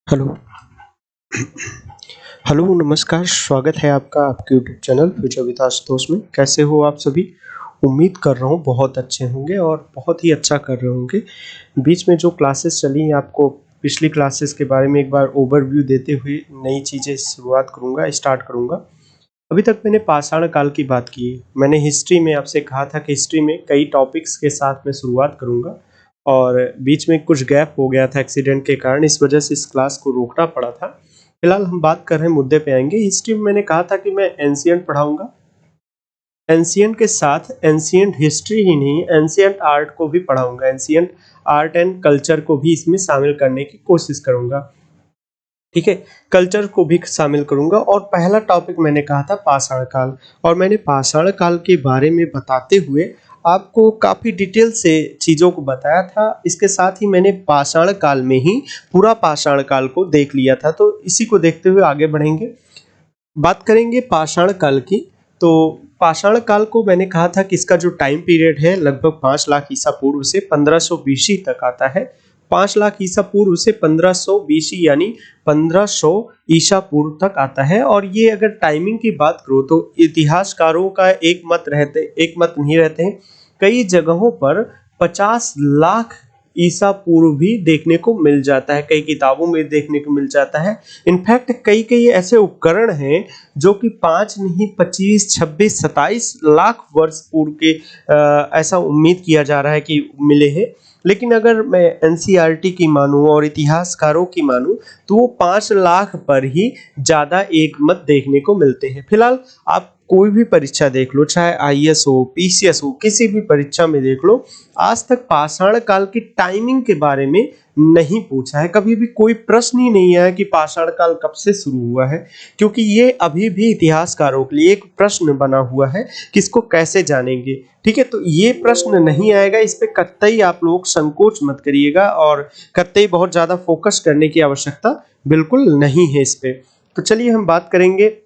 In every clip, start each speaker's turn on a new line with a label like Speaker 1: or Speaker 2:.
Speaker 1: Hello. Hello, नमस्कार, स्वागत है आपका आपके YouTube channel future with Ashutosh में। कैसे हो आप सभी? उम्मीद कर रहा हूँ बहुत अच्छे होंगे और बहुत ही अच्छा कर रहे होंगे। बीच में जो क्लासेस चली आपको पिछली क्लासेस के बारे में एक बार ओवरव्यू देते हुए नई चीज़ें स्टार्ट करूँगा। अभी तक मैंने पाषाण काल की बात की। मैंने हिस्ट्री में आपसे कहा था कि हिस्ट्री में कई टॉपिक्स के साथ मैं शुरुआत करूँगा और बीच में कुछ गैप हो गया था एक्सीडेंट के कारण, इस वजह से इस क्लास को रोकना पड़ा था। फिलहाल हम बात कर रहे हैं, मुद्दे पे आएंगे। हिस्ट्री में मैंने कहा था कि मैं एंशिएंट पढ़ाऊंगा। एंशिएंट के साथ एंशिएंट हिस्ट्री ही नहीं, एंशिएंट आर्ट को भी पढ़ाऊंगा। एंशिएंट आर्ट एंड कल्चर को भी इसमें शामिल करने की कोशिश करूंगा। ठीक है, कल्चर को भी शामिल करूंगा। और पहला टॉपिक मैंने कहा था पाषाण काल, और मैंने पाषाण काल के बारे में बताते हुए आपको काफ़ी डिटेल से चीज़ों को बताया था। इसके साथ ही मैंने पाषाण काल में ही पूरा पाषाण काल को देख लिया था, तो इसी को देखते हुए आगे बढ़ेंगे। बात करेंगे पाषाण काल की। तो पाषाण काल को मैंने कहा था कि इसका जो टाइम पीरियड है लगभग 5 लाख ईसा पूर्व से 1500 बीसी तक आता है। 5 लाख ईसा पूर्व से 1500 बीसी यानी 1500 ईसा पूर्व तक आता है। और ये अगर टाइमिंग की बात करो तो इतिहासकारों का एक मत नहीं रहते हैं। कई जगहों पर 50 लाख ईसा पूर्व भी देखने को मिल जाता है, कई किताबों में देखने को मिल जाता है। इनफैक्ट कई कई ऐसे उपकरण हैं जो कि 5 नहीं 25, 26, 27 लाख वर्ष पूर्व के ऐसा उम्मीद किया जा रहा है कि मिले हैं। लेकिन अगर मैं एनसीईआरटी की मानूं और इतिहासकारों की मानूं तो वो 5 लाख पर ही ज़्यादा एक मत देखने को मिलते हैं। फिलहाल आप कोई भी परीक्षा देख लो, चाहे आईएएस हो, पीसीएस हो, किसी भी परीक्षा में देख लो, आज तक पाषाण काल की टाइमिंग के बारे में नहीं पूछा है। कभी भी कोई प्रश्न ही नहीं आया कि पाषाण काल कब से शुरू हुआ है, क्योंकि ये अभी भी इतिहासकारों के लिए एक प्रश्न बना हुआ है कि इसको कैसे जानेंगे। ठीक है, तो ये प्रश्न नहीं आएगा, इस पे कतई आप लोग संकोच मत करिएगा और कतई बहुत ज़्यादा फोकस करने की आवश्यकता बिल्कुल नहीं है इस पे। तो चलिए हम बात करेंगे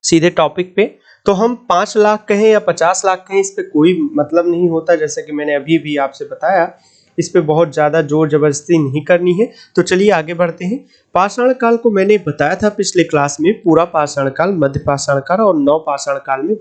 Speaker 1: सीधे टॉपिक पे। तो हम 5 लाख कहें या 50 लाख कहें, इस पे कोई मतलब नहीं होता, जैसे कि मैंने अभी भी आपसे बताया। इस पे बहुत ज़्यादा जोर जबरदस्ती नहीं करनी है। तो चलिए आगे बढ़ते हैं। पाषाण काल को मैंने बताया था पिछले क्लास में, पूरा पाषाण काल, मध्य पाषाण काल और नव पाषाण काल में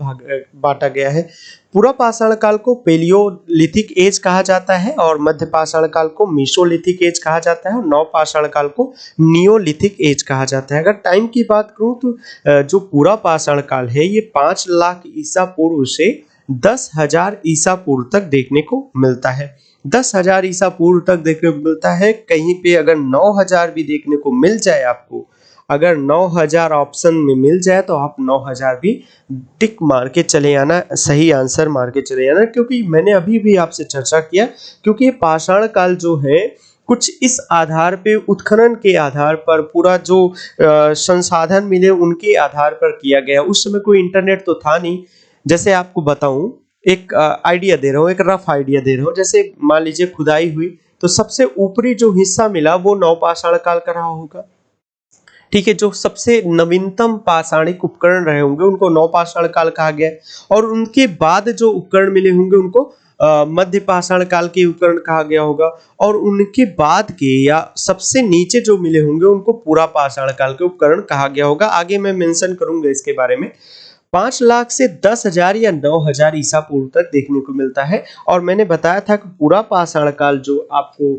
Speaker 1: बांटा गया है। पूरा पाषाण काल को पेलियोलिथिक एज कहा जाता है और मध्य पाषाण काल को मीसोलिथिक एज कहा जाता है और नव पाषाण काल को नियोलिथिक एज कहा जाता है। अगर टाइम की बात करूं तो जो पूरा पाषाण काल है ये 5 लाख ईसा पूर्व से 10,000 ईसा पूर्व तक देखने को मिलता है। 10,000 ईसा पूर्व तक देखने को मिलता है। कहीं पे अगर 9,000 भी देखने को मिल जाए आपको, अगर 9,000 ऑप्शन में मिल जाए तो आप 9,000 भी टिक मार के चले आना, सही आंसर मार के चले आना। क्योंकि मैंने अभी भी आपसे चर्चा किया, क्योंकि ये पाषाण काल जो है कुछ इस आधार पे, उत्खनन के आधार पर, पूरा जो संसाधन मिले उनके आधार पर किया गया। उस समय कोई इंटरनेट तो था नहीं। जैसे आपको बताऊं, एक आइडिया दे रहा हूँ, एक रफ आइडिया दे रहा हूँ। जैसे मान लीजिए खुदाई हुई तो सबसे ऊपरी जो हिस्सा मिला वो नवपाषाण काल का रहा होगा। ठीक है, जो सबसे नवीनतम पाषाणिक उपकरण रहे होंगे उनको नवपाषाण काल कहा गया है। और उनके बाद जो उपकरण मिले होंगे उनको मध्य पाषाण काल के उपकरण कहा गया होगा। और उनके बाद के या सबसे नीचे जो मिले होंगे उनको पूरा पाषाण काल के उपकरण कहा गया होगा। आगे मैं मेंशन करूंगा इसके बारे में। 5 लाख से 10,000 या 9,000 ईसा पूर्व तक देखने को मिलता है। और मैंने बताया था कि पूरा पाषाण काल जो आपको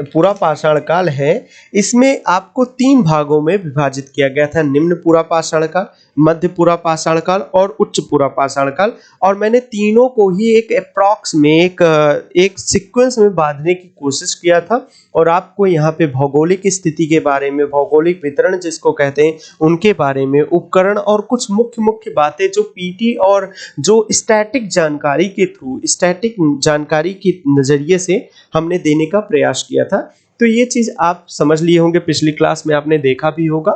Speaker 1: पूरा पाषाण काल है, इसमें आपको 3 भागों में विभाजित किया गया था। निम्न पूरा पाषाण काल, मध्य पूरा पाषाण काल और उच्च पूरा पाषाण काल। और मैंने तीनों को ही एक अप्रॉक्स में एक सीक्वेंस में बांधने की कोशिश किया था। और आपको यहाँ पे भौगोलिक स्थिति के बारे में, भौगोलिक वितरण जिसको कहते हैं, उनके बारे में, उपकरण और कुछ मुख्य मुख्य बातें जो पीटी और जो स्टैटिक जानकारी के थ्रू, स्टैटिक जानकारी के नजरिए से हमने देने का प्रयास किया था। तो ये चीज आप समझ लिए होंगे, पिछली क्लास में आपने देखा भी होगा,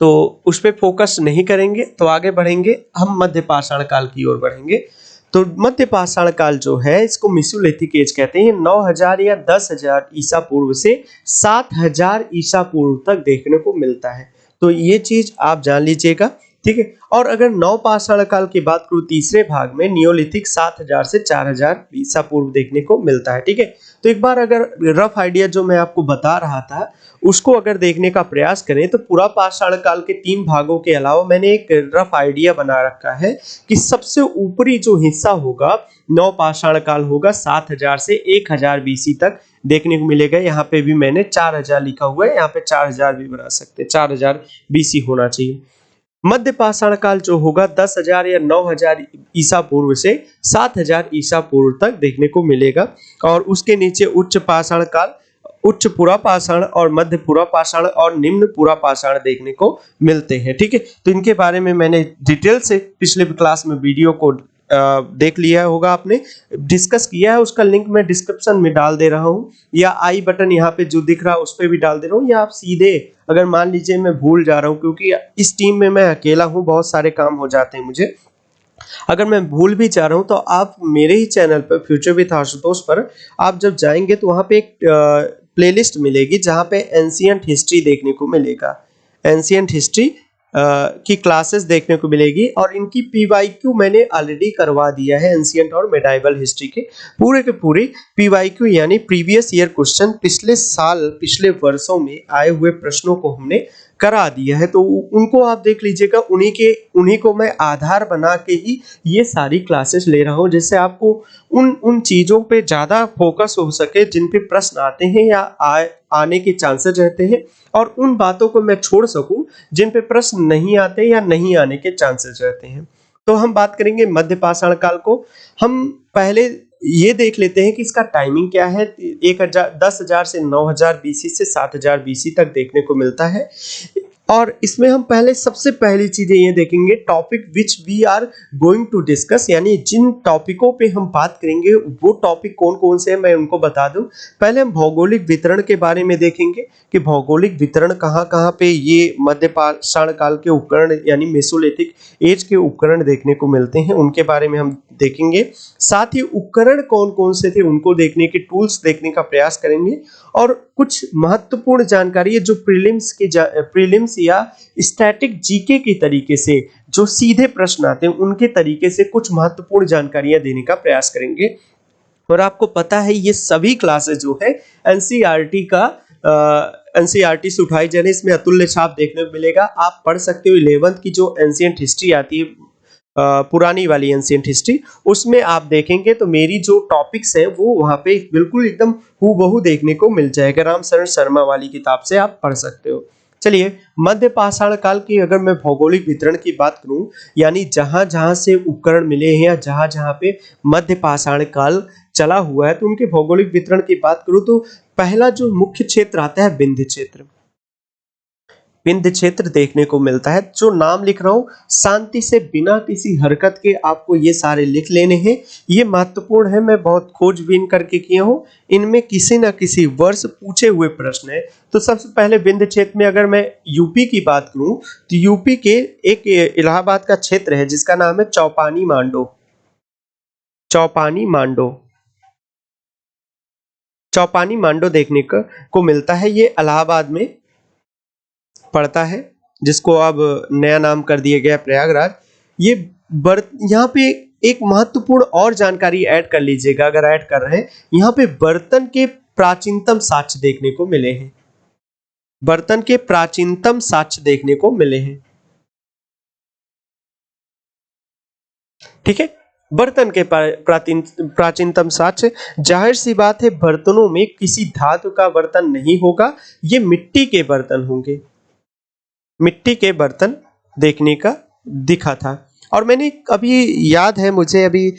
Speaker 1: तो उस पर फोकस नहीं करेंगे। तो आगे बढ़ेंगे, हम मध्य पाषाण काल की ओर बढ़ेंगे। तो मध्य पाषाण काल जो है इसको मेसोलिथिक एज कहते हैं। 9,000 या 10,000 ईसा पूर्व से 7,000 ईसा पूर्व तक देखने को मिलता है। तो ये चीज आप जान लीजिएगा। ठीक है, और अगर नव पाषाण काल की बात करूं तीसरे भाग में, नियोलिथिक 7,000 से 4,000 ईसा पूर्व देखने को मिलता है। ठीक है, तो एक बार अगर रफ आइडिया जो मैं आपको बता रहा था उसको अगर देखने का प्रयास करें तो पूरा पाषाण काल के 3 भागों के अलावा मैंने एक रफ आइडिया बना रखा है कि सबसे ऊपरी जो हिस्सा होगा नव पाषाण काल होगा 7000 से 1000 बीसी तक देखने को मिलेगा। यहाँ पे भी मैंने 4000 लिखा हुआ है, यहाँ पे 4000 भी बना सकते हैं, 4000 बीसी होना चाहिए। मध्य पाषाण काल जो होगा 10,000 या 9,000 ईसा पूर्व से 7,000 ईसा पूर्व तक देखने को मिलेगा। और उसके नीचे उच्च पाषाण काल, उच्च पुरा पाषाण और मध्य पुरा पाषाण और निम्न पुरा पाषाण देखने को मिलते हैं। ठीक है, तो इनके बारे में मैंने डिटेल से पिछले क्लास में वीडियो को देख लिया होगा, आपने डिस्कस किया है, उसका लिंक मैं डिस्क्रिप्शन में डाल दे रहा हूँ या आई बटन यहाँ पे जो दिख रहा है उस पर भी डाल दे रहा हूँ, या आप सीधे अगर मान लीजिए मैं भूल जा रहा हूँ क्योंकि इस टीम में मैं अकेला हूँ, बहुत सारे काम हो जाते हैं मुझे, अगर मैं भूल भी जा रहा हूँ तो आप मेरे ही चैनल पर फ्यूचर विद आशुतोष पर आप जब जाएंगे तो वहाँ पे एक प्लेलिस्ट मिलेगी जहाँ पे एंशिएंट हिस्ट्री देखने को मिलेगा, एंशिएंट हिस्ट्री की क्लासेस देखने को मिलेगी। और इनकी पीवाईक्यू मैंने ऑलरेडी करवा दिया है, एंशिएंट और मेडाइवल हिस्ट्री के पूरे पीवाईक्यू यानी प्रीवियस ईयर क्वेश्चन, पिछले साल पिछले वर्षों में आए हुए प्रश्नों को हमने करा दिया है, तो उनको आप देख लीजिएगा। उन्हीं को मैं आधार बना के ही ये सारी क्लासेस ले रहा हूँ, जिससे आपको उन चीज़ों पे ज़्यादा फोकस हो सके जिन पे प्रश्न आते हैं या आने के चांसेस रहते हैं, और उन बातों को मैं छोड़ सकूं जिन पे प्रश्न नहीं आते या नहीं आने के चांसेस रहते हैं। तो हम बात करेंगे मध्य पाषाण काल को। हम पहले ये देख लेते हैं कि इसका टाइमिंग क्या है। 10,000 से 9,000 बीसी से 7,000 बीसी तक देखने को मिलता है। और इसमें हम पहले सबसे पहली चीजें ये देखेंगे, topic which we are going to discuss, यानी जिन टॉपिकों पे हम बात करेंगे वो टॉपिक कौन कौन से हैं मैं उनको बता दूं। पहले हम भौगोलिक वितरण के बारे में देखेंगे कि भौगोलिक वितरण कहाँ कहाँ पे ये मध्य पाषाण काल के उपकरण यानी मेसोलिथिक एज के उपकरण देखने को मिलते हैं, उनके बारे में हम देखेंगे। साथ ही उपकरण कौन कौन से थे उनको देखने के टूल्स देखने का प्रयास करेंगे, और कुछ महत्वपूर्ण जानकारी है जो प्रीलिम्स या स्टैटिक जीके की तरीके से जो सीधे प्रश्न आते हैं उनके तरीके से कुछ महत्वपूर्ण जानकारियां देने का प्रयास करेंगे। और आपको पता है ये सभी क्लासेस जो है एनसीईआरटी का एनसीईआरटी से उठाई जाने, इसमें अतुल्य छाप देखने को मिलेगा। आप पढ़ सकते हो 11th की जो एंशिएंट हिस्ट्री आती है, पुरानी वाली एंशिएंट हिस्ट्री, उसमें आप देखेंगे तो मेरी जो टॉपिक्स हैं वो वहाँ पे बिल्कुल एकदम हूबहू देखने को मिल जाएगा। रामशरण शर्मा वाली किताब से आप पढ़ सकते हो। चलिए, मध्य पाषाण काल की अगर मैं भौगोलिक वितरण की बात करूं, यानी जहां जहां से उपकरण मिले हैं या जहां जहां पे मध्य पाषाण काल चला हुआ है, तो उनके भौगोलिक वितरण की बात करूं तो पहला जो मुख्य क्षेत्र आता है विंध्य क्षेत्र। विंध्य क्षेत्र देखने को मिलता है, जो नाम लिख रहा हूं शांति से बिना किसी हरकत के आपको ये सारे लिख लेने हैं। ये महत्वपूर्ण है, मैं बहुत खोजबीन करके किया हूं, इनमें किसी ना किसी वर्ष पूछे हुए प्रश्न है। तो सबसे पहले विंध्य क्षेत्र में अगर मैं यूपी की बात करूं तो यूपी के एक इलाहाबाद का क्षेत्र है जिसका नाम है चौपानी मांडो। चौपानी मांडो, चौपानी मांडो देखने को मिलता है, ये इलाहाबाद में पड़ता है, जिसको अब नया नाम कर दिया गया प्रयागराज। ये यहाँ पे एक महत्वपूर्ण और जानकारी ऐड कर लीजिएगा अगर ऐड कर रहे हैं, यहाँ पे बर्तन के प्राचीनतम साक्ष्य देखने को मिले हैं, बर्तन के प्राचीनतम साक्ष्य देखने को मिले हैं। ठीक है, बर्तन के प्राचीनतम साक्ष्य, जाहिर सी बात है बर्तनों में किसी धातु का बर्तन नहीं होगा, ये मिट्टी के बर्तन होंगे, मिट्टी के बर्तन देखने का दिखा था। और मैंने अभी याद है मुझे अभी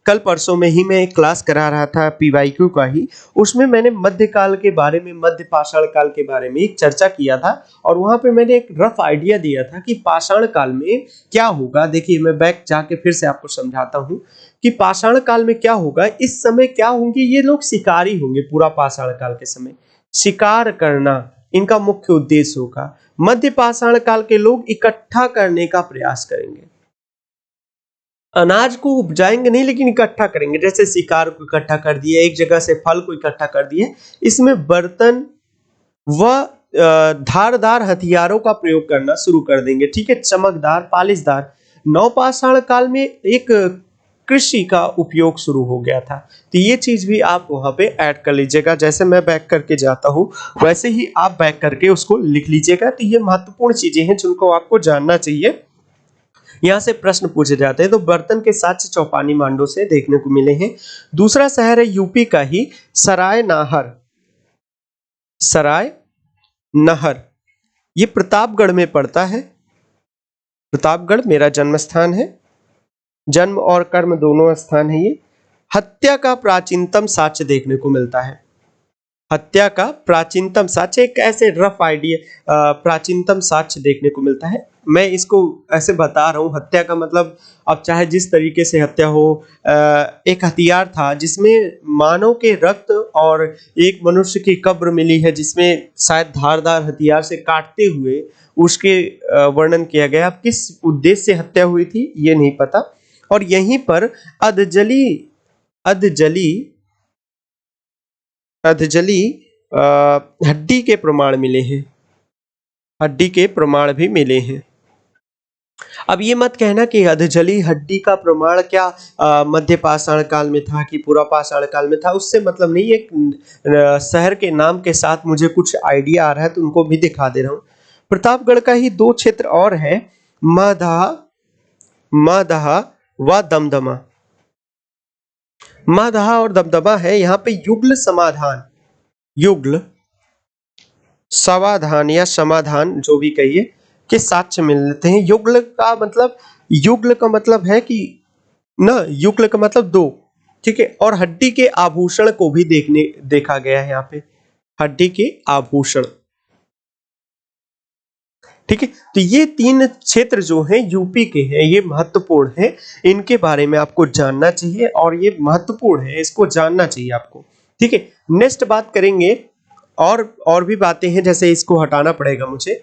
Speaker 1: कल परसों में ही मैं एक क्लास करा रहा था पीवाईक्यू का ही, उसमें मैंने मध्यकाल के बारे में, मध्य पाषाण काल के बारे में एक चर्चा किया था, और वहां पे मैंने एक रफ आइडिया दिया था कि पाषाण काल में क्या होगा। देखिए मैं बैक जाके फिर से आपको समझाता हूं कि पाषाण काल में क्या होगा। इस समय क्या होंगे, ये लोग शिकारी होंगे। पूरा पाषाण काल के समय शिकार करना इनका मुख्य उद्देश्य होगा। मध्य पाषाण काल के लोग इकट्ठा करने का प्रयास करेंगे, अनाज को उपजाएंगे नहीं लेकिन इकट्ठा करेंगे, जैसे शिकार को इकट्ठा कर दिया, एक जगह से फल को इकट्ठा कर दिया। इसमें बर्तन व धारदार हथियारों का प्रयोग करना शुरू कर देंगे। ठीक है, चमकदार, पालिशदार। नवपाषाण काल में एक कृषि का उपयोग शुरू हो गया था। तो ये चीज भी आप वहां पे ऐड कर लीजिएगा। जैसे मैं बैक करके जाता हूँ वैसे ही आप बैक करके उसको लिख लीजिएगा। तो ये महत्वपूर्ण चीजें हैं जिनको आपको जानना चाहिए। यहाँ से प्रश्न पूछे जाते हैं। तो बर्तन के साक्ष्य चौपानी मांडो से देखने को मिले हैं। दूसरा शहर है यूपी का ही सराय नाहर। सराय नहर ये प्रतापगढ़ में पड़ता है। प्रतापगढ़ मेरा जन्म स्थान है। जन्म और कर्म दोनों स्थान है ये। हत्या का प्राचीनतम साक्ष्य देखने को मिलता है। हत्या का प्राचीनतम साक्ष्य एक ऐसे रफ आइडिया प्राचीनतम साक्ष्य देखने को मिलता है। मैं इसको ऐसे बता रहा हूँ, हत्या का मतलब अब चाहे जिस तरीके से हत्या हो, एक हथियार था जिसमें मानव के रक्त और एक मनुष्य की कब्र मिली है जिसमें शायद धारदार हथियार से काटते हुए उसके वर्णन किया गया। अब किस उद्देश्य से हत्या हुई थी ये नहीं पता। और यहीं पर अधजली अधजली अधजली हड्डी के प्रमाण मिले हैं। हड्डी के प्रमाण भी मिले हैं। अब ये मत कहना कि अधजली हड्डी का प्रमाण क्या मध्य पाषाण काल में था कि पूरा पाषाण काल में था, उससे मतलब नहीं। एक शहर के नाम के साथ मुझे कुछ आइडिया आ रहा है तो उनको भी दिखा दे रहा हूँ। प्रतापगढ़ का ही दो क्षेत्र और है, महदहा महदहा व दमदमा। महदहा और दमदमा है। यहाँ पे युगल समाधान, युगल समाधान या समाधान जो भी कहिए के साक्ष्य मिलते हैं। युगल का मतलब है कि ना, युगल का मतलब दो, ठीक है। और हड्डी के आभूषण को भी देखा गया है यहाँ पे, हड्डी के आभूषण, ठीक है। तो ये तीन क्षेत्र जो हैं यूपी के हैं, ये महत्वपूर्ण है। इनके बारे में आपको जानना चाहिए और ये महत्वपूर्ण है, इसको जानना चाहिए आपको, ठीक है। नेक्स्ट बात करेंगे और भी बातें हैं, जैसे इसको हटाना पड़ेगा मुझे।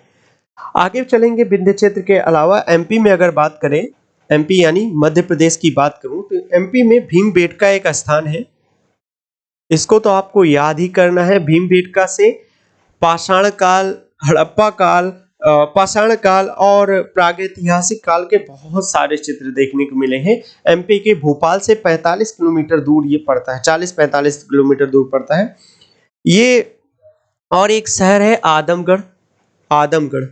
Speaker 1: आगे चलेंगे। विंध्य क्षेत्र के अलावा एमपी में अगर बात करें, एमपी यानी मध्य प्रदेश की बात करूं तो एमपी में भीमबेटका एक स्थान है। इसको तो आपको याद ही करना है। भीमबेटका से पाषाण काल, हड़प्पा काल, पाषाण काल और प्रागैतिहासिक काल के बहुत सारे चित्र देखने को मिले हैं। एमपी के भोपाल से 45 किलोमीटर दूर ये पड़ता है, 40-45 किलोमीटर दूर पड़ता है ये। और एक शहर है आदमगढ़। आदमगढ़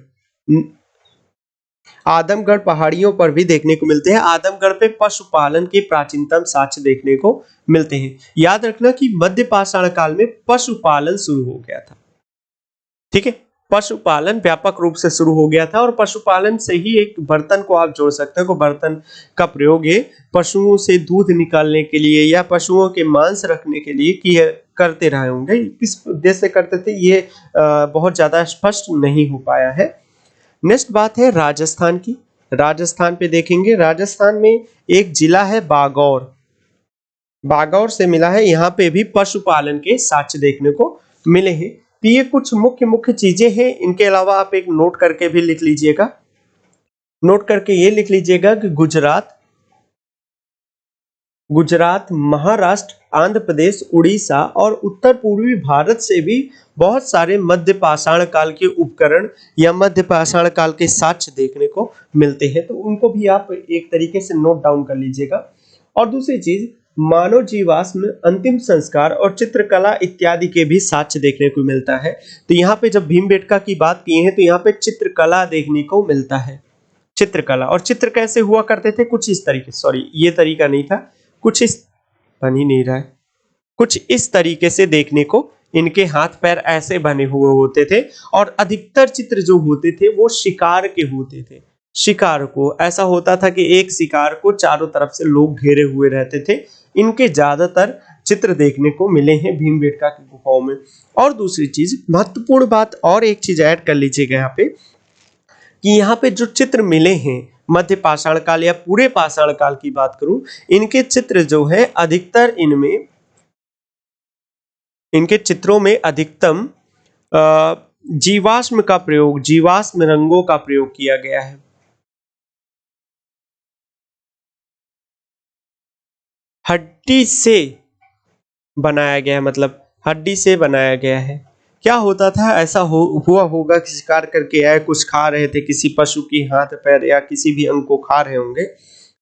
Speaker 1: आदमगढ़ पहाड़ियों पर भी देखने को मिलते हैं। आदमगढ़ पे पशुपालन के प्राचीनतम साक्ष्य देखने को मिलते हैं। याद रखना कि मध्य पाषाण काल में पशुपालन शुरू हो गया था, ठीक है। पशुपालन व्यापक रूप से शुरू हो गया था और पशुपालन से ही एक बर्तन को आप जोड़ सकते हो। बर्तन का प्रयोग है पशुओं से दूध निकालने के लिए या पशुओं के मांस रखने के लिए करते रहे होंगे। किस उद्देश्य से करते थे ये बहुत ज्यादा स्पष्ट नहीं हो पाया है। नेक्स्ट बात है राजस्थान की। राजस्थान पे देखेंगे, राजस्थान में एक जिला है बागौर। बागौर से मिला है, यहाँ पे भी पशुपालन के साक्ष्य देखने को मिले हैं। तो ये कुछ मुख्य चीजें हैं। इनके अलावा आप एक नोट करके भी लिख लीजिएगा। नोट करके ये लिख लीजिएगा कि गुजरात, महाराष्ट्र, आंध्र प्रदेश, उड़ीसा और उत्तर पूर्वी भारत से भी बहुत सारे मध्य पाषाण काल के उपकरण या मध्य पाषाण काल के साक्ष्य देखने को मिलते हैं। तो उनको भी आप एक तरीके से नोट डाउन कर लीजिएगा। और दूसरी चीज, मानव जीवाश्म, अंतिम संस्कार और चित्रकला इत्यादि के भी साक्ष्य देखने को मिलता है। तो यहाँ पे जब भीमबेटका की बात की है तो यहाँ पे चित्रकला देखने को मिलता है। चित्रकला, और चित्र कैसे हुआ करते थे, कुछ इस तरीके, सॉरी ये तरीका नहीं था, कुछ इस बन ही नहीं रहा है, कुछ इस तरीके से देखने को इनके हाथ पैर ऐसे बने हुए होते थे। और अधिकतर चित्र जो होते थे वो शिकार के होते थे। शिकार को ऐसा होता था कि एक शिकार को चारों तरफ से लोग घेरे हुए रहते थे। इनके ज्यादातर चित्र देखने को मिले हैं भीमबेटका की गुफाओं में। और दूसरी चीज, महत्वपूर्ण बात और एक चीज ऐड कर लीजिएगा यहाँ पे कि यहाँ पे जो चित्र मिले हैं मध्य पाषाण काल या पूरे पाषाण काल की बात करूं, इनके चित्र जो है अधिकतर इनके चित्रों में अधिकतम जीवाश्म का प्रयोग, जीवाश्म रंगों का प्रयोग किया गया है। हड्डी से बनाया गया है, मतलब हड्डी से बनाया गया है। क्या होता था, ऐसा हुआ होगा कि शिकार करके आए, कुछ खा रहे थे, किसी पशु की हाथ पैर या किसी भी अंग को खा रहे होंगे,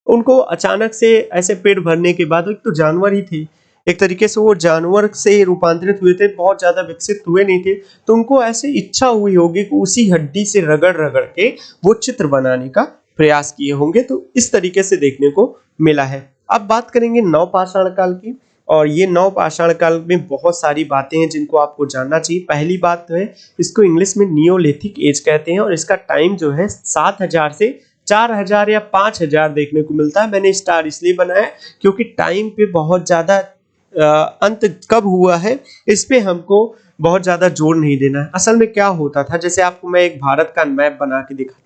Speaker 1: उनको अचानक से ऐसे पेट भरने के बाद, एक तो जानवर ही थे, एक तरीके से वो जानवर से रूपांतरित हुए थे, बहुत ज्यादा विकसित हुए नहीं थे, तो उनको ऐसे इच्छा हुई होगी कि उसी हड्डी से रगड़ रगड़ के वो चित्र बनाने का प्रयास किए होंगे। तो इस तरीके से देखने को मिला है। अब बात करेंगे नवपाषाण काल की, और ये नवपाषाण काल में बहुत सारी बातें हैं जिनको आपको जानना चाहिए। पहली बात तो है, इसको इंग्लिश में नियोलिथिक एज कहते हैं, और इसका टाइम जो है 7000 से 4000 या 5000 देखने को मिलता है। मैंने स्टार इसलिए बनाया क्योंकि टाइम पे बहुत ज्यादा अंत कब हुआ है इस पे हमको बहुत ज्यादा जोर नहीं देना है। असल में क्या होता था, जैसे आपको मैं एक भारत का मैप बना के दिखा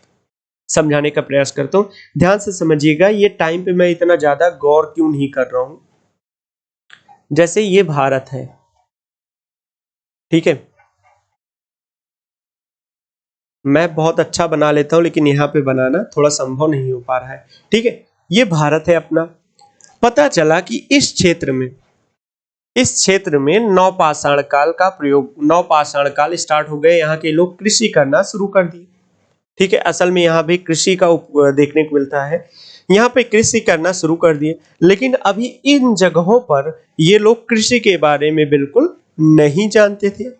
Speaker 1: समझाने का प्रयास करता हूँ, ध्यान से समझिएगा। ये टाइम पे मैं इतना ज्यादा गौर क्यों नहीं कर रहा हूं। जैसे ये भारत है, ठीक है, मैं बहुत अच्छा बना लेता हूं, लेकिन यहाँ पे बनाना थोड़ा संभव नहीं हो पा रहा है, ठीक है। ये भारत है अपना। पता चला कि इस क्षेत्र में नवपाषाण काल का प्रयोग, नवपाषाण काल स्टार्ट हो गए, यहाँ के लोग कृषि करना शुरू कर दिए, ठीक है। असल में यहाँ भी कृषि का देखने को मिलता है, यहाँ पे कृषि करना शुरू कर दिए। लेकिन अभी इन जगहों पर ये लोग कृषि के बारे में बिल्कुल नहीं जानते थे,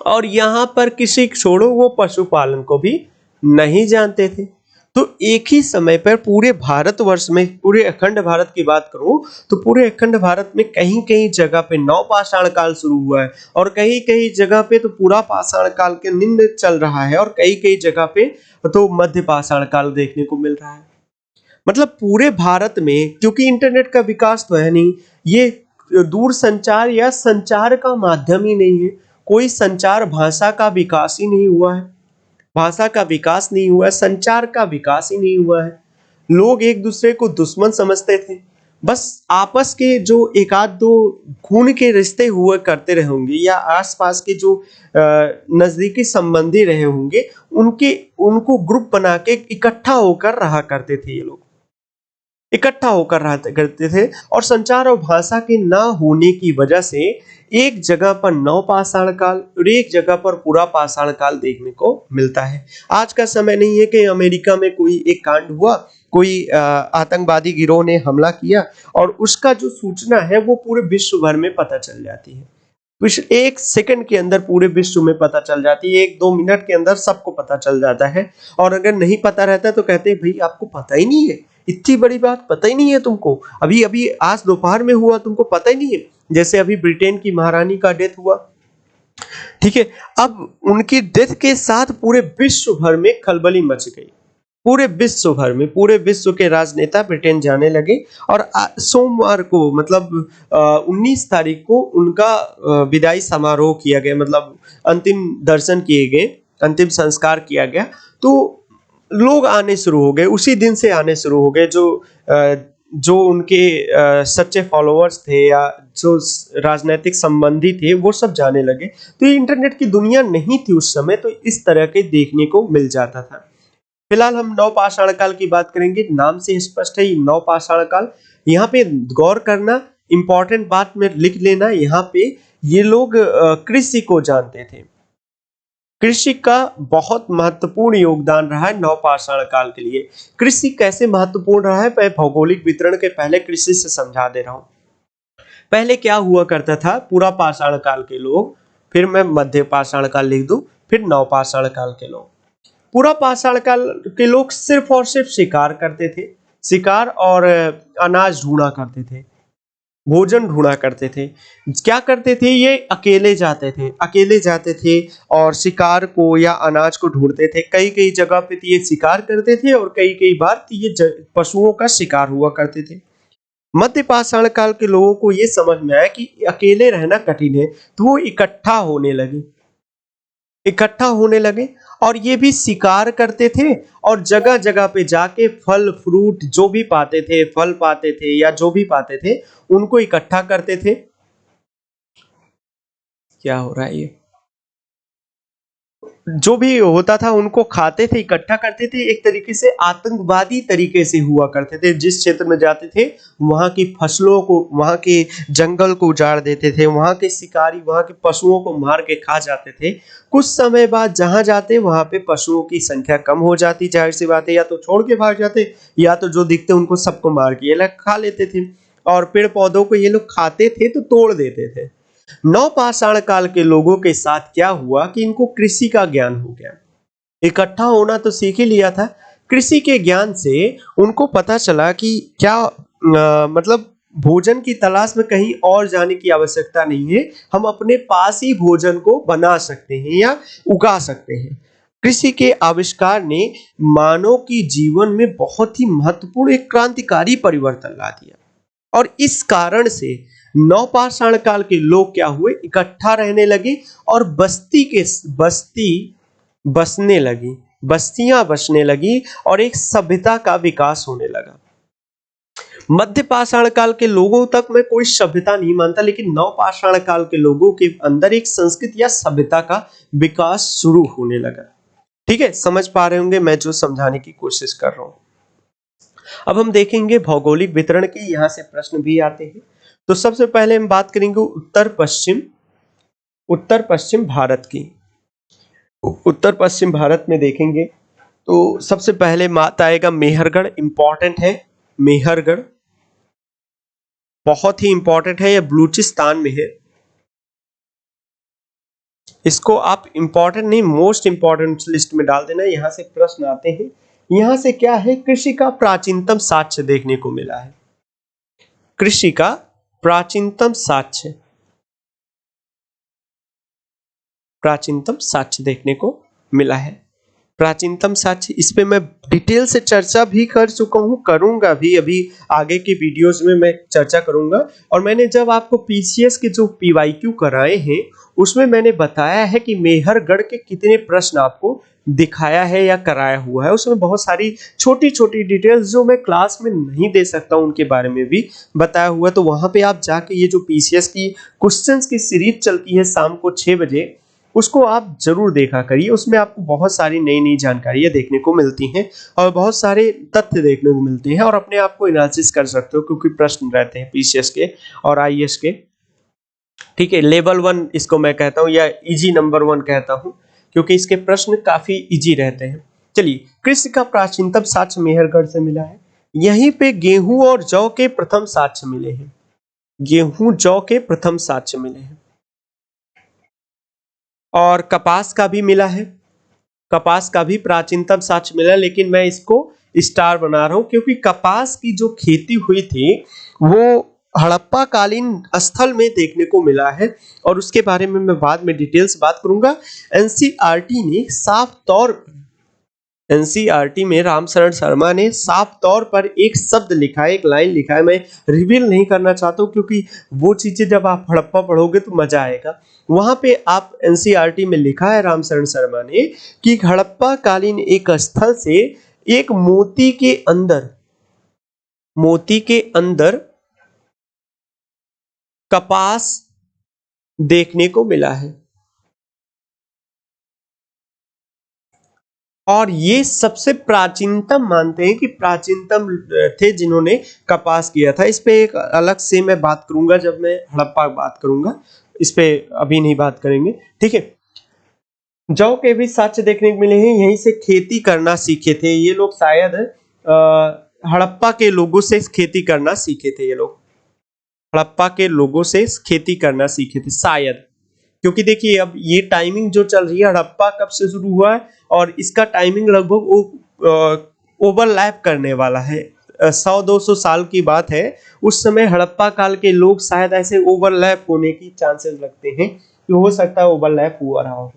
Speaker 1: और यहाँ पर कृषि छोड़ो, वो पशुपालन को भी नहीं जानते थे। तो एक ही समय पर पूरे भारतवर्ष में, पूरे अखंड भारत की बात करूं तो पूरे अखंड भारत में कहीं कहीं जगह पे नवपाषाण काल शुरू हुआ है, और कहीं कहीं जगह पे तो पूरा पाषाण काल के निम्न चल रहा है, और कई कई जगह पे तो मध्य पाषाण काल देखने को मिल रहा है। मतलब पूरे भारत में, क्योंकि इंटरनेट का विकास तो है नहीं, ये दूर संचार या संचार का माध्यम ही नहीं है, कोई संचार भाषा का विकास ही नहीं हुआ है, भाषा का विकास नहीं हुआ है, संचार का विकास ही नहीं हुआ है। लोग एक दूसरे को दुश्मन समझते थे, बस आपस के जो एक आध दो खून के रिश्ते हुआ करते रहे होंगे, या आसपास के जो नजदीकी संबंधी रहे होंगे, उनके उनको ग्रुप बना के इकट्ठा होकर रहा करते थे, ये लोग इकट्ठा होकर रहते करते थे। और संचार और भाषा के ना होने की वजह से एक जगह पर नवपाषाण काल और एक जगह पर पूरा पाषाण काल देखने को मिलता है। आज का समय नहीं है कि अमेरिका में कोई एक कांड हुआ, कोई आतंकवादी गिरोह ने हमला किया, और उसका जो सूचना है वो पूरे विश्व भर में पता चल जाती है। कुछ एक सेकंड के अंदर पूरे विश्व में पता चल जाती है, 1-2 मिनट के अंदर सबको पता चल जाता है। और अगर नहीं पता रहता तो कहते हैं भाई आपको पता ही नहीं है, इतनी बड़ी बात पता ही नहीं है तुमको, अभी अभी आज दोपहर में हुआ, तुमको पता ही नहीं है। जैसे अभी ब्रिटेन की महारानी का डेथ हुआ, ठीक है, अब उनकी डेथ के साथ पूरे विश्व भर में खलबली मच गई, पूरे विश्व भर में, पूरे विश्व के राजनेता ब्रिटेन जाने लगे। और सोमवार को, मतलब 19 तारीख को उनका विदाई समारोह किया गया, मतलब अंतिम दर्शन किए गए, अंतिम संस्कार किया गया। तो लोग आने शुरू हो गए, उसी दिन से आने शुरू हो गए, जो उनके सच्चे फॉलोअर्स थे या जो राजनीतिक संबंधी थे, वो सब जाने लगे। तो ये इंटरनेट की दुनिया नहीं थी उस समय, तो इस तरह के देखने को मिल जाता था। फिलहाल हम नवपाषाण काल की बात करेंगे, नाम से स्पष्ट है नवपाषाण काल। यहाँ पे गौर करना, इंपॉर्टेंट बात में लिख लेना, यहाँ पे ये लोग कृषि को जानते थे। कृषि का बहुत महत्वपूर्ण योगदान रहा है नवपाषाण काल के लिए। कृषि कैसे महत्वपूर्ण रहा है, मैं भौगोलिक वितरण के पहले कृषि से समझा दे रहा हूँ। पहले क्या हुआ करता था, पूरा पाषाण काल के लोग, फिर मैं मध्य पाषाण काल लिख दूं, फिर नवपाषाण काल के लोग। पूरा पाषाण काल के लोग सिर्फ और सिर्फ शिकार करते थे, शिकार और अनाज ढूंढा करते थे, भोजन ढूंढा करते थे। क्या करते थे, ये अकेले जाते थे और शिकार को या अनाज को ढूंढते थे। कई कई जगह पे तो ये शिकार करते थे, और कई कई बार तो ये पशुओं का शिकार हुआ करते थे। मध्य पाषाण काल के लोगों को ये समझ में आया कि अकेले रहना कठिन है, तो वो इकट्ठा होने लगे, और ये भी शिकार करते थे, और जगह जगह पे जाके फल फ्रूट जो भी पाते थे, फल पाते थे या जो भी पाते थे, उनको इकट्ठा करते थे। क्या हो रहा है ये, जो भी होता था उनको खाते थे, इकट्ठा करते थे, एक तरीके से आतंकवादी तरीके से हुआ करते थे। जिस क्षेत्र में जाते थे वहां की फसलों को, वहां के जंगल को उजाड़ देते थे, वहां के शिकारी वहां के पशुओं को मार के खा जाते थे। कुछ समय बाद जहां जाते वहां पे पशुओं की संख्या कम हो जाती, जाहिर सी बात है, या तो छोड़ के भाग जाते या तो जो दिखते उनको सबको मार के ये लोग खा लेते थे। और पेड़ पौधों को ये लोग खाते थे तो तोड़ देते थे। नवपाषाण काल के लोगों के साथ क्या हुआ कि इनको कृषि का ज्ञान हो गया। इकट्ठा होना तो सीख ही लिया था, कृषि के ज्ञान से उनको पता चला कि क्या मतलब भोजन की तलाश में कहीं और जाने की आवश्यकता नहीं है, हम अपने पास ही भोजन को बना सकते हैं या उगा सकते हैं। कृषि के आविष्कार ने मानव की जीवन में बहुत ही महत्वपूर्ण एक क्रांतिकारी परिवर्तन ला दिया। और इस कारण से नवपाषाण काल के लोग क्या हुए, इकट्ठा रहने लगे और बस्ती बसने लगी, बस्तियां बसने लगी और एक सभ्यता का विकास होने लगा। मध्य पाषाण काल के लोगों तक मैं कोई सभ्यता नहीं मानता, लेकिन नवपाषाण काल के लोगों के अंदर एक संस्कृति या सभ्यता का विकास शुरू होने लगा। ठीक है, समझ पा रहे होंगे मैं जो समझाने की कोशिश कर रहा हूं। अब हम देखेंगे भौगोलिक वितरण की, यहां से प्रश्न भी आते हैं। तो सबसे पहले हम बात करेंगे उत्तर पश्चिम भारत की। उत्तर पश्चिम भारत में देखेंगे तो सबसे पहले बात आएगा मेहरगढ़, इंपॉर्टेंट है मेहरगढ़, बहुत ही इंपॉर्टेंट है, यह बलूचिस्तान में है। इसको आप इंपॉर्टेंट नहीं, मोस्ट इंपॉर्टेंट लिस्ट में डाल देना। यहां से प्रश्न आते हैं। यहां से क्या है, कृषि का प्राचीनतम साक्ष्य देखने को मिला है। कृषि का प्राचीनतम साक्ष्य देखने को मिला है। प्राचीनतम साक्ष्य, इस पे मैं डिटेल से चर्चा भी कर चुका हूं, करूंगा भी, अभी आगे की वीडियोस में मैं चर्चा करूंगा। और मैंने जब आपको पीसीएस के जो पीवाईक्यू कराए हैं उसमें मैंने बताया है कि मेहरगढ़ के कितने प्रश्न आपको दिखाया है या कराया हुआ है। उसमें बहुत सारी छोटी छोटी डिटेल्स जो मैं क्लास में नहीं दे सकता हूं उनके बारे में भी बताया हुआ। तो वहां पे आप जाके ये जो पीसीएस की क्वेश्चंस की सीरीज चलती है शाम को 6 बजे, उसको आप जरूर देखा करिए। उसमें आपको बहुत सारी नई नई जानकारियां देखने को मिलती हैं और बहुत सारे तथ्य देखने को मिलते हैं, और अपने आप को एनालिसिस कर सकते हो क्योंकि प्रश्न रहते हैं पीसीएस के और आईएएस के। ठीक है, लेवल 1 इसको मैं कहता हूं या इजी नंबर 1 कहता हूं, क्योंकि इसके प्रश्न काफी इजी रहते हैं। चलिए, कृषि का प्राचीनतम साक्ष्य मेहरगढ़ से मिला है। यहीं पे गेहूं और जौ के प्रथम साक्ष्य मिले हैं। गेहूं जौ के प्रथम साक्ष्य मिले हैं और कपास का भी मिला है। कपास का भी प्राचीनतम साक्ष्य मिला, लेकिन मैं इसको स्टार बना रहा हूं क्योंकि कपास की जो खेती हुई थी वो हड़प्पा कालीन स्थल में देखने को मिला है, और उसके बारे में मैं बाद में डिटेल्स बात करूंगा। एनसीईआरटी ने साफ तौर पर, एनसीईआरटी में रामशरण शर्मा ने साफ तौर पर एक शब्द लिखा है, एक लाइन लिखा है, मैं रिवील नहीं करना चाहता हूं क्योंकि वो चीजें जब आप हड़प्पा पढ़ोगे तो मजा आएगा। वहां पे आप एनसीईआरटी में लिखा है रामशरण शर्मा ने कि हड़प्पा कालीन एक स्थल से एक मोती के अंदर कपास देखने को मिला है, और ये सबसे प्राचीनतम मानते हैं कि प्राचीनतम थे जिन्होंने कपास किया था। इस पे एक अलग से मैं बात करूंगा जब मैं हड़प्पा बात करूंगा, इस पे अभी नहीं बात करेंगे। ठीक है, जौ के भी साक्ष्य देखने को मिले हैं। यहीं से खेती करना सीखे थे ये लोग, शायद हड़प्पा के लोगों से खेती करना सीखे थे ये लोग, हड़प्पा के लोगों से खेती करना सीखे थे शायद। क्योंकि देखिए अब ये टाइमिंग जो चल रही है, हड़प्पा कब से शुरू हुआ है और इसका टाइमिंग लगभग ओवरलैप करने वाला है। 100-200 साल की बात है। उस समय हड़प्पा काल के लोग शायद ऐसे ओवरलैप होने की चांसेस लगते हैं कि हो सकता है ओवरलैप हुआ रहा हो।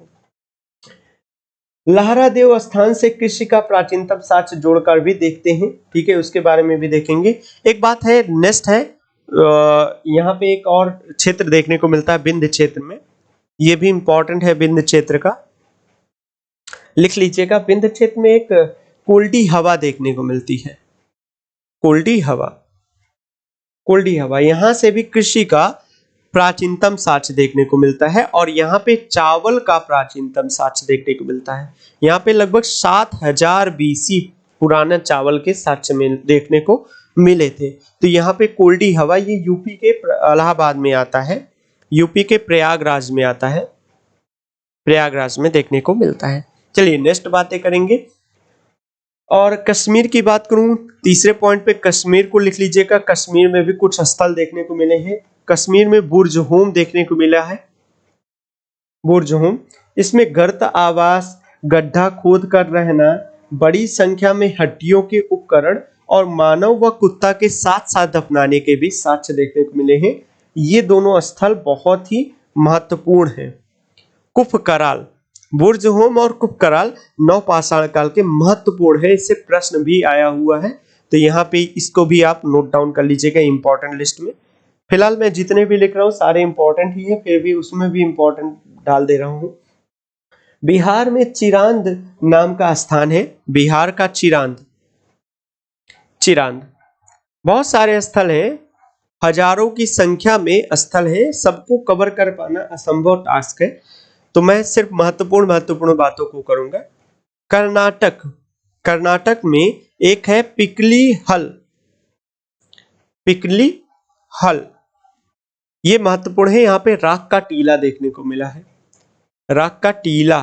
Speaker 1: लहरादेव स्थान से कृषि का प्राचीनतम साक्ष्य जोड़कर भी देखते हैं। ठीक है, उसके बारे में भी देखेंगे। एक बात है, नेक्स्ट है, यहाँ पे एक और क्षेत्र देखने को मिलता है विंध्य क्षेत्र में, ये भी इंपॉर्टेंट है विंध्य क्षेत्र का, लिख लीजिएगा। विंध्य क्षेत्र में एक कोल्डी हवा देखने को मिलती है, कोल्डी हवा। यहां से भी कृषि का प्राचीनतम साक्ष्य देखने को मिलता है और यहाँ पे चावल का प्राचीनतम साक्ष्य देखने को मिलता है। यहाँ पे लगभग 7000 बीसी पुराना चावल के साक्ष्य में देखने को मिले थे। तो यहाँ पे कोल्डी हवा ये यूपी के इलाहाबाद में आता है, यूपी के प्रयागराज में आता है, प्रयागराज में देखने को मिलता है। चलिए नेक्स्ट बातें करेंगे। और कश्मीर की बात करूं, तीसरे पॉइंट पे कश्मीर को लिख लीजिएगा। कश्मीर में भी कुछ स्थल देखने को मिले हैं। कश्मीर में बुर्ज होम देखने को मिला है, बुर्ज होम। इसमें गर्त आवास, गड्ढा खोद कर रहना, बड़ी संख्या में हड्डियों के उपकरण और मानव व कुत्ता के साथ साथ दफनाने के भी साक्ष्य देखने को मिले हैं। ये दोनों स्थल बहुत ही महत्वपूर्ण हैं। कुफ कराल, बुर्ज होम और कुफ कराल नवपाषाण काल के महत्वपूर्ण है, इससे प्रश्न भी आया हुआ है। तो यहाँ पे इसको भी आप नोट डाउन कर लीजिएगा इंपॉर्टेंट लिस्ट में। फिलहाल मैं जितने भी लिख रहा हूँ सारे इंपॉर्टेंट ही है, फिर भी उसमें भी इंपॉर्टेंट डाल दे रहा हूँ। बिहार में चिरांद नाम का स्थान है, बिहार का चिरांद, चिरांद। बहुत सारे स्थल हैं, हजारों की संख्या में स्थल है, सबको कवर कर पाना असंभव टास्क है। तो मैं सिर्फ महत्वपूर्ण बातों को करूंगा। कर्नाटक, कर्नाटक में एक है पिकली हल, पिकली हल, ये महत्वपूर्ण है। यहाँ पे राख का टीला देखने को मिला है, राख का टीला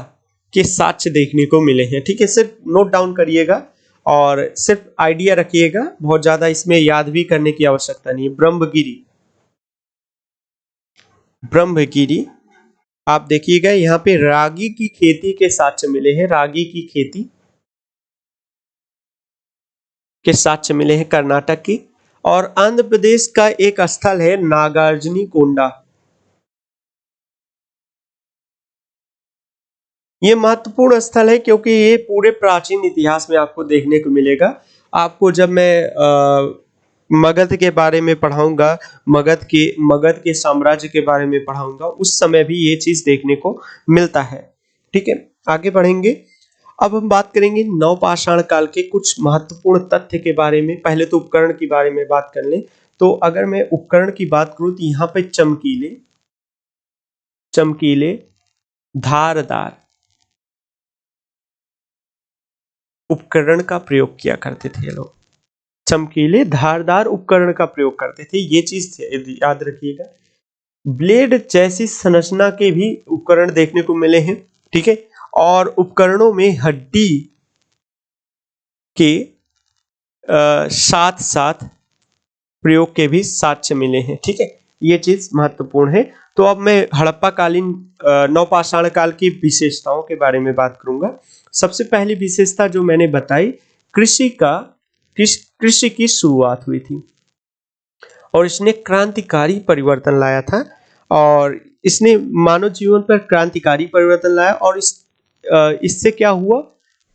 Speaker 1: के साक्ष्य देखने को मिले हैं। ठीक है, सिर्फ नोट डाउन करिएगा और सिर्फ आइडिया रखिएगा, बहुत ज्यादा इसमें याद भी करने की आवश्यकता नहीं है। ब्रह्मगिरी, ब्रह्मगिरी आप देखिएगा, यहाँ पे रागी की खेती के साक्ष्य मिले हैं, रागी की खेती के साक्ष्य मिले हैं कर्नाटक की। और आंध्र प्रदेश का एक स्थल है नागार्जुनी कोंडा, ये महत्वपूर्ण स्थल है क्योंकि ये पूरे प्राचीन इतिहास में आपको देखने को मिलेगा। आपको जब मैं मगध के बारे में पढ़ाऊंगा, मगध के साम्राज्य के बारे में पढ़ाऊंगा, उस समय भी ये चीज देखने को मिलता है। ठीक है, आगे बढ़ेंगे। अब हम बात करेंगे नवपाषाण काल के कुछ महत्वपूर्ण तथ्य के बारे में। पहले तो उपकरण के बारे में बात कर लें। तो अगर मैं उपकरण की बात करूं तो यहाँ पे चमकीले, चमकीले धारदार उपकरण का प्रयोग किया करते थे लोग, चमकीले धारदार उपकरण का प्रयोग करते थे, ये चीज याद रखिएगा। ब्लेड जैसी संरचना के भी उपकरण देखने को मिले हैं। ठीक है, और उपकरणों में हड्डी के साथ साथ प्रयोग के भी साक्ष्य मिले हैं। ठीक है, ये चीज महत्वपूर्ण है। तो अब मैं हड़प्पा कालीन नवपाषाण काल की विशेषताओं के बारे में बात करूंगा। सबसे पहली विशेषता जो मैंने बताई, कृषि की शुरुआत हुई थी और इसने क्रांतिकारी परिवर्तन लाया था, और इसने मानव जीवन पर क्रांतिकारी परिवर्तन लाया। और इससे क्या हुआ,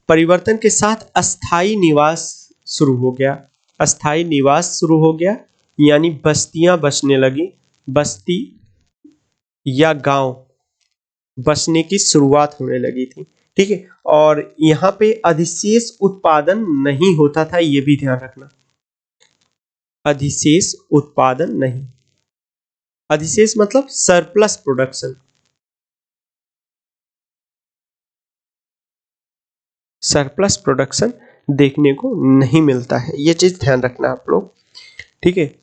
Speaker 1: परिवर्तन के साथ अस्थाई निवास शुरू हो गया, अस्थाई निवास शुरू हो गया, यानी बस्तियां बसने लगी, बस्ती या गांव बसने की शुरुआत होने लगी थी। ठीक है, और यहाँ पे अधिशेष उत्पादन नहीं होता था, ये भी ध्यान रखना, अधिशेष उत्पादन नहीं, अधिशेष मतलब सरप्लस प्रोडक्शन, सरप्लस प्रोडक्शन देखने को नहीं मिलता है, ये चीज ध्यान रखना आप लोग। ठीक है,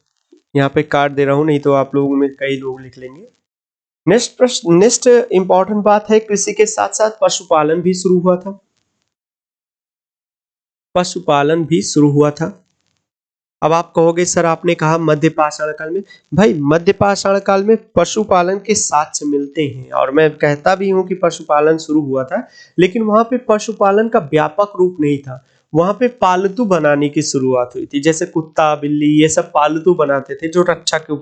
Speaker 1: यहाँ पे काट दे रहा हूं, नहीं तो आप लोगों में कई लोग लिख लेंगे। नेक्स्ट प्रश्न, नेक्स्ट इंपॉर्टेंट बात है, कृषि के साथ साथ पशुपालन भी शुरू हुआ था, पशुपालन भी शुरू हुआ था। अब आप कहोगे सर आपने कहा मध्यपाषाण काल में, भाई मध्यपाषाण काल में पशुपालन के साक्ष्य मिलते हैं और मैं कहता भी हूं कि पशुपालन शुरू हुआ था, लेकिन वहां पे पशुपालन का व्यापक रूप नहीं था, वहां पे पालतू बनाने की शुरुआत हुई थी, जैसे कुत्ता बिल्ली ये सब पालतू बनाते थे जो रक्षा के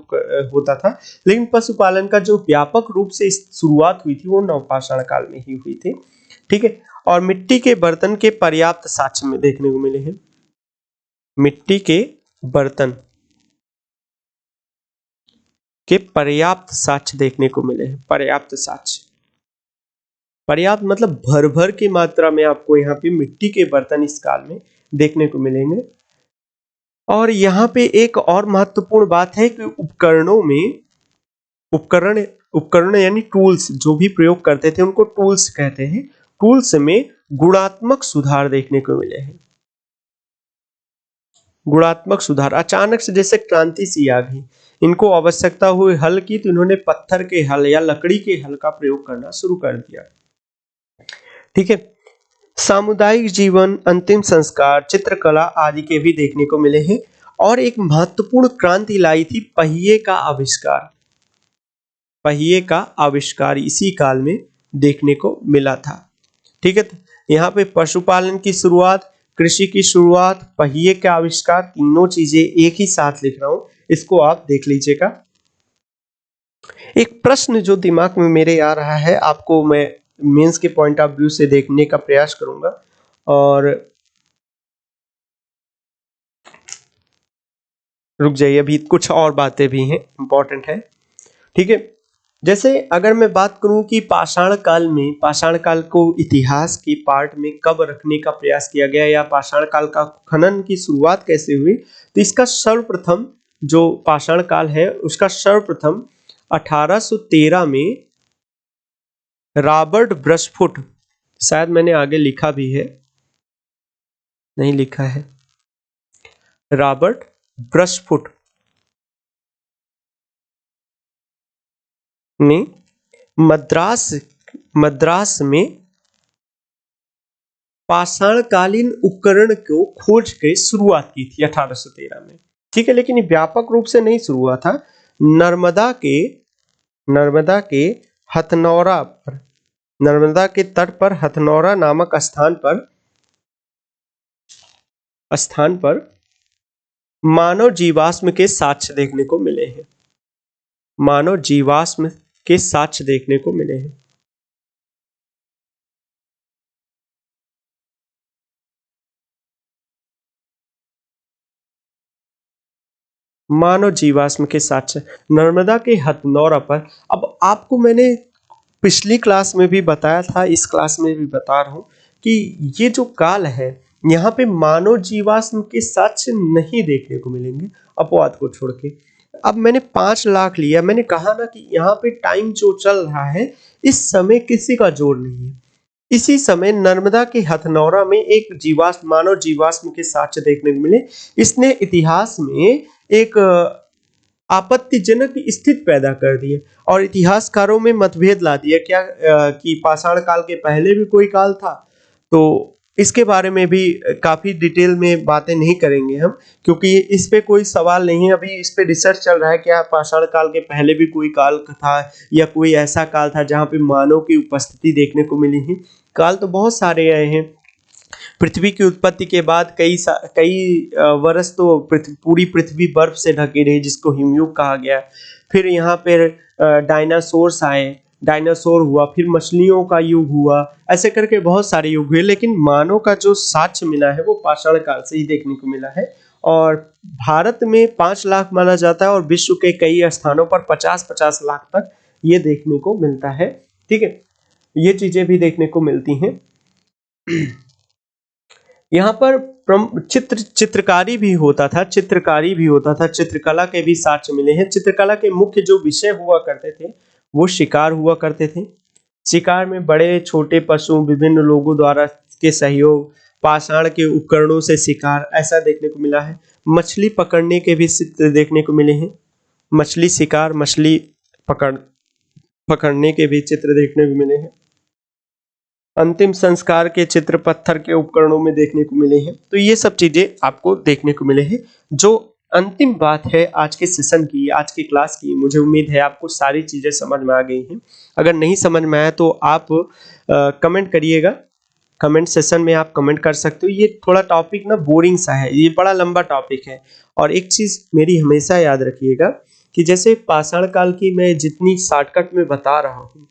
Speaker 1: होता था। लेकिन पशुपालन का जो व्यापक रूप से शुरुआत हुई थी वो नवपाषाण काल में ही हुई थी। ठीक है, और मिट्टी के बर्तन के पर्याप्त साक्ष्य में देखने को मिले हैं, मिट्टी के बर्तन के पर्याप्त साक्ष्य देखने को मिले हैं, पर्याप्त साक्ष्य, पर्याप्त मतलब भर भर की मात्रा में आपको यहाँ पे मिट्टी के बर्तन इस काल में देखने को मिलेंगे। और यहाँ पे एक और महत्वपूर्ण बात है कि उपकरणों में उपकरण उपकरण यानी टूल्स जो भी प्रयोग करते थे उनको टूल्स कहते हैं। टूल्स में गुणात्मक सुधार देखने को मिले हैं। गुणात्मक सुधार, अचानक से जैसे क्रांति सी आ गई, इनको आवश्यकता हुई हल की तो इन्होंने पत्थर के हल या लकड़ी के हल का प्रयोग करना शुरू कर दिया। ठीक है। सामुदायिक जीवन, अंतिम संस्कार, चित्रकला आदि के भी देखने को मिले हैं। और एक महत्वपूर्ण क्रांति लाई थी पहिए का आविष्कार। पहिए का आविष्कार इसी काल में देखने को मिला था। ठीक है। यहाँ पे पशुपालन की शुरुआत, कृषि की शुरुआत, पहिए का आविष्कार, तीनों चीजें एक ही साथ लिख रहा हूं, इसको आप देख लीजिएगा। एक प्रश्न जो दिमाग में मेरे आ रहा है, आपको मैं मेंस के पॉइंट ऑफ व्यू से देखने का प्रयास करूंगा। और रुक जाइए, अभी कुछ और बातें भी हैं, इंपॉर्टेंट है। ठीक है। जैसे अगर मैं बात करूं कि पाषाण काल को इतिहास की पार्ट में कब रखने का प्रयास किया गया या पाषाण काल का खनन की शुरुआत कैसे हुई, तो इसका सर्वप्रथम जो पाषाण काल है उसका सर्वप्रथम 1813 में रॉबर्ट ब्रसफुट, शायद मैंने आगे लिखा भी है, नहीं लिखा है, रॉबर्ट ब्रसफुट ने मद्रास में पाषाणकालीन उपकरण को खोज के शुरुआत की थी 1813 में। ठीक है। लेकिन व्यापक रूप से नहीं शुरू हुआ था। नर्मदा के हथनौरा पर, नर्मदा के तट पर हथनौरा नामक स्थान पर मानव जीवाश्म के साक्ष्य देखने को मिले हैं। मानव जीवाश्म के साक्ष्य देखने को मिले हैं। मानव जीवाश्म के साक्ष्य नर्मदा के हथनौरा पर। अब आपको मैंने पिछली क्लास में भी बताया था, इस क्लास में भी बता रहा हूं कि ये जो काल है यहाँ पे मानव जीवाश्म के साक्ष्य नहीं देखने को मिलेंगे, अपवाद को छोड़ के। अब मैंने 5 लाख लिया, मैंने कहा ना कि यहाँ पे टाइम जो चल रहा है इस समय किसी का जोर नहीं है। इसी समय नर्मदा के हथनौरा में एक मानव जीवाश्म के साक्ष्य देखने को मिले। इसने इतिहास में एक आपत्तिजनक स्थिति पैदा कर दी है और इतिहासकारों में मतभेद ला दिया क्या कि पाषाण काल के पहले भी कोई काल था। तो इसके बारे में भी काफी डिटेल में बातें नहीं करेंगे हम, क्योंकि इस पे कोई सवाल नहीं है। अभी इस पे रिसर्च चल रहा है क्या पाषाण काल के पहले भी कोई काल था या कोई ऐसा काल था जहाँ पे मानव की उपस्थिति देखने को मिली है। काल तो बहुत सारे आए हैं। पृथ्वी की उत्पत्ति के बाद कई वर्ष तो पूरी पृथ्वी बर्फ से ढकी रही, जिसको हिमयुग कहा गया। फिर यहाँ पर डायनासोर्स आए, डायनासोर हुआ, फिर मछलियों का युग हुआ, ऐसे करके बहुत सारे युग हुए। लेकिन मानव का जो साक्ष्य मिला है वो पाषाण काल से ही देखने को मिला है। और भारत में 5 लाख माना जाता है और विश्व के कई स्थानों पर 50-50 लाख तक ये देखने को मिलता है। ठीक है। ये चीजें भी देखने को मिलती हैं। यहाँ पर चित्रकारी भी होता था, चित्रकला के भी साक्ष्य मिले हैं। चित्रकला के मुख्य जो विषय हुआ करते थे वो शिकार हुआ करते थे। शिकार में बड़े छोटे पशु, विभिन्न लोगों द्वारा के सहयोग, पाषाण के उपकरणों से शिकार, ऐसा देखने को मिला है। मछली पकड़ने के भी चित्र देखने को मिले हैं। मछली शिकार, मछली पकड़ने के भी चित्र देखने को मिले हैं। अंतिम संस्कार के चित्र पत्थर के उपकरणों में देखने को मिले हैं। तो ये सब चीजें आपको देखने को मिले हैं। जो अंतिम बात है आज के सेशन की, आज की क्लास की, मुझे उम्मीद है आपको सारी चीजें समझ में आ गई हैं। अगर नहीं समझ में आया तो आप कमेंट करिएगा, कमेंट सेशन में आप कमेंट कर सकते हो। ये थोड़ा टॉपिक ना बोरिंग सा है, ये बड़ा लंबा टॉपिक है। और एक चीज मेरी हमेशा याद रखिएगा कि जैसे पाषाण काल की मैं जितनी शॉर्टकट में बता रहा हूँ,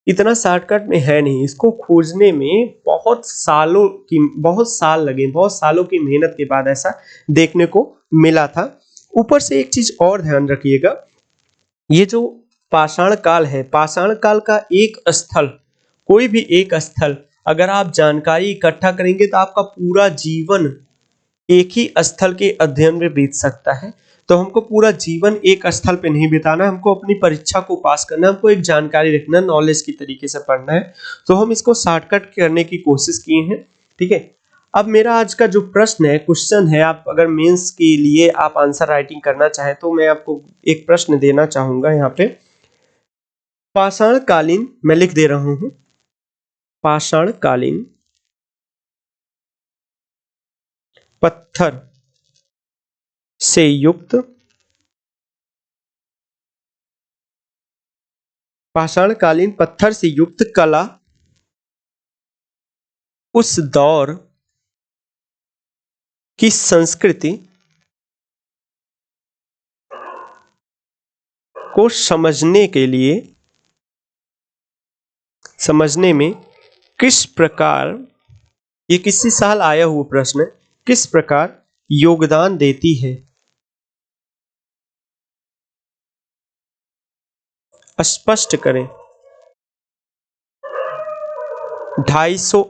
Speaker 1: इतना शॉर्टकट में है नहीं। इसको खोजने में बहुत साल लगे, बहुत सालों की मेहनत के बाद ऐसा देखने को मिला था। ऊपर से एक चीज और ध्यान रखिएगा, ये जो पाषाण काल है, पाषाण काल का एक स्थल, कोई भी एक स्थल अगर आप जानकारी इकट्ठा करेंगे तो आपका पूरा जीवन एक ही स्थल के अध्ययन में बीत सकता है। तो हमको पूरा जीवन एक स्थल पे नहीं बिताना है, हमको अपनी परीक्षा को पास करना है, हमको एक जानकारी रखना, नॉलेज की तरीके से पढ़ना है। तो हम इसको शॉर्टकट करने की कोशिश किए हैं, ठीक है। अब मेरा आज का जो प्रश्न है, क्वेश्चन है, आप अगर मेंस के लिए आप आंसर राइटिंग करना चाहें तो मैं आपको एक प्रश्न देना चाहूंगा यहाँ पे। पाषाण कालीन, मैं लिख दे रहा हूं, पाषाण कालीन पत्थर से युक्त, पाषाणकालीन पत्थर से युक्त कला उस दौर की संस्कृति को समझने में किस प्रकार, ये किसी साल आया हुआ प्रश्न है, किस प्रकार योगदान देती है? स्पष्ट करें। 250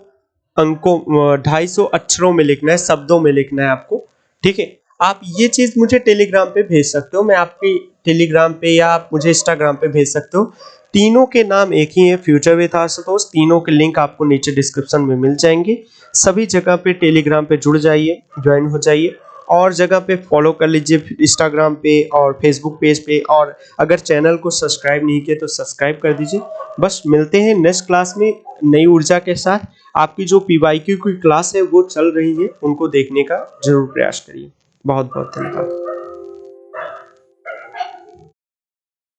Speaker 1: अंकों, 250 अक्षरों में लिखना है, शब्दों में लिखना है आपको, ठीक है। आप ये चीज मुझे टेलीग्राम पे भेज सकते हो, मैं आपके टेलीग्राम पे या आप मुझे इंस्टाग्राम पे भेज सकते हो। तीनों के नाम एक ही है, फ्यूचर विद आशुतोष। तीनों के लिंक आपको नीचे डिस्क्रिप्शन में मिल जाएंगे। सभी जगह पे टेलीग्राम पे जुड़ जाइए, ज्वाइन हो जाइए, और जगह पे फॉलो कर लीजिए, इंस्टाग्राम पे और फेसबुक पेज पे, और अगर चैनल को सब्सक्राइब नहीं किया तो सब्सक्राइब कर दीजिए। बस मिलते हैं नेक्स्ट क्लास में नई ऊर्जा के साथ। आपकी जो पीवाईक्यू की क्लास है वो चल रही है, उनको देखने का जरूर प्रयास करिए। बहुत बहुत धन्यवाद।